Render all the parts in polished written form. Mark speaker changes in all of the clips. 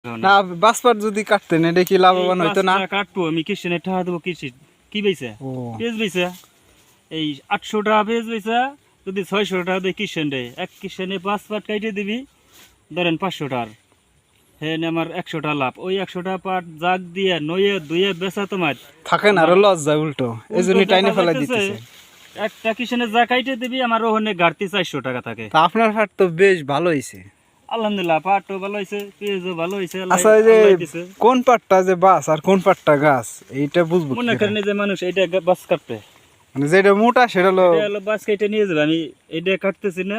Speaker 1: না বাসপাট যদি কাটতেন এটা কি লাভবান হইতো না?
Speaker 2: কাটবো আমি কিষেনে টাকা দেবো কি বেচে
Speaker 1: ও
Speaker 2: পেঁয়াজ বেচে এই 800 টাকা পেঁয়াজ বেচে যদি 600 টাকা দিয়ে কিষেন রে এক কিষেনে 5 পাট কাইটে দিবি ধরেন 500 টাকার হ্যাঁ আমার 100 টাকা লাভ ওই 100 টাকা পাট জাগ দিয়ে নয়ে দুয়ে বেচা তোমার
Speaker 1: থাকেন আরো লস যায় উল্টো এই জন্য টাইনে ফেলা দিতেছে।
Speaker 2: একটা কিষেনে যা কাইটে দিবি আমার ওখানে ঘাটতি 400 টাকা থাকে।
Speaker 1: তা আপনার হাট তো বেশ ভালো হইছে।
Speaker 2: আলহামদুলিল্লাহ পাটও ভালো হয়েছে পেঁয়াজও ভালো হয়েছে।
Speaker 1: আচ্ছা এই যে কোন পাটটা যে বাস আর কোন পাটটা গাছ এইটা বুঝবো
Speaker 2: মনে করেন যে মানুষ এইটা বাস কাটবে
Speaker 1: মানে যেটা মোটা সেটা হলো
Speaker 2: বাস কেটে নিয়ে যাবে আমি এইটা কাটতেছি না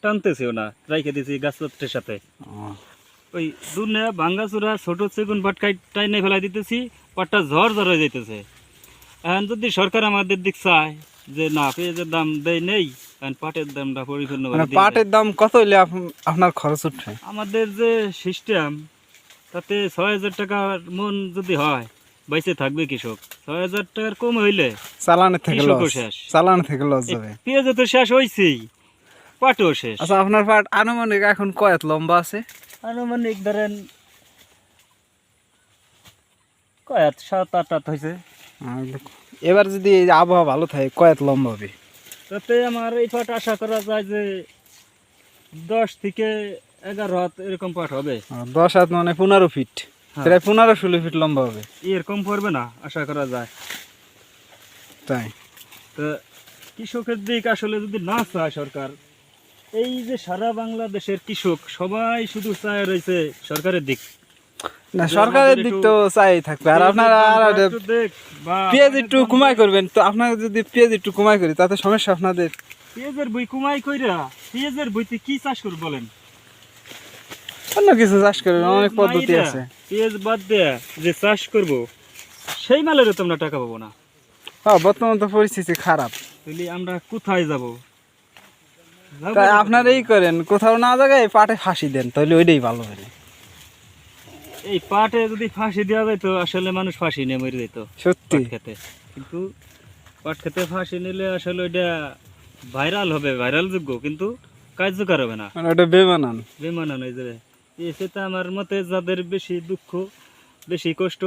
Speaker 2: টানতেছিও না রাইখে দিছি গাছপত্রের সাথে ওই দুনে ভাঙ্গা চূড়া ছোট চেগুন পাট টাইনে ফেলাই দিতেছি পাটটা ঝড় হয়ে যাইতেছে। এখন যদি সরকার আমাদের দিক চায় যে না পেঁয়াজের দাম দেয় নেই এখন পাটের দামটা পরিপূর্ণ
Speaker 1: মানে পাটের দাম কত হইলে আপনার খরচ উঠবে?
Speaker 2: আমাদের যে সিস্টেম তাতে 6000 টাকার মন যদি হয় বাইসে থাকবে কৃষক 6000 টাকার কম হইলে
Speaker 1: চালানের থেকে লস
Speaker 2: কৃষকও শেষ
Speaker 1: চালানের থেকে লস যাবে।
Speaker 2: পেঁয়াজ তো শেষ হয়েছেই পাটও শেষ।
Speaker 1: আচ্ছা আপনার পাট আনুমানিক এখন কত লম্বা আছে?
Speaker 2: আনুমানিক ধরেন কয়াত 7-8 হয়েছে।
Speaker 1: এবার যদি এই আবহাওয়া ভালো থাকে কত লম্বা হবে?
Speaker 2: তাতে আমার এই পাট আশা করা যায় যে 10 থেকে 11 হাত এরকম পাট হবে।
Speaker 1: 10 হাত মানে 15 ফিট, প্রায় 15-16 ফিট লম্বা হবে।
Speaker 2: এরকম পড়বে না আশা করা যায়।
Speaker 1: তাই
Speaker 2: তো কৃষকের দিক আসলে যদি না চায় সরকার এই যে সারা বাংলাদেশের কৃষক সবাই শুধু চায় রয়েছে সরকারের দিক
Speaker 1: না সরকারের দিক তো চাই থাকবে আর আপনারা পেঁয়াজ একটু কমাই করবেন তো আপনাকে যদি পেঁয়াজ একটু কমাই করি তাতে সমস্যা আপনাদের?
Speaker 2: পেঁয়াজের বই কমাই কইরা পেঁয়াজের বইতে কি চাষ করব বলেন?
Speaker 1: অন্য কিছু চাষ করবেন অনেক পদ্ধতি আছে।
Speaker 2: পেঁয়াজ বাদ দিয়ে যে চাষ করব সেই মালেরও তো আমরা টাকা পাবো না।
Speaker 1: হ্যাঁ বর্তমান তো পরিস্থিতি খারাপ
Speaker 2: তাহলে আমরা কোথায় যাব?
Speaker 1: তাই আপনারা এই করেন কোথাও না জায়গায় পাটে ফাঁসি দেন তাহলে ওইটাই ভালো হবে।
Speaker 2: এই পাটে যদি ফাঁসি দেওয়া যায় তো আসলে মানুষ ফাঁসি নিয়ে মরে যেত
Speaker 1: সত্যি
Speaker 2: খেতে, কিন্তু পাট খেতে ফাঁসি নিলে আসলে ওইটা ভাইরাল হবে ভাইরাল যোগ্য কিন্তু কার্যকর হবে না
Speaker 1: মানে ওটা বেমানান
Speaker 2: বেমানান হয়ে যাবে। এতে আমার মতে যাদের বেশি দুঃখ বেশি কষ্ট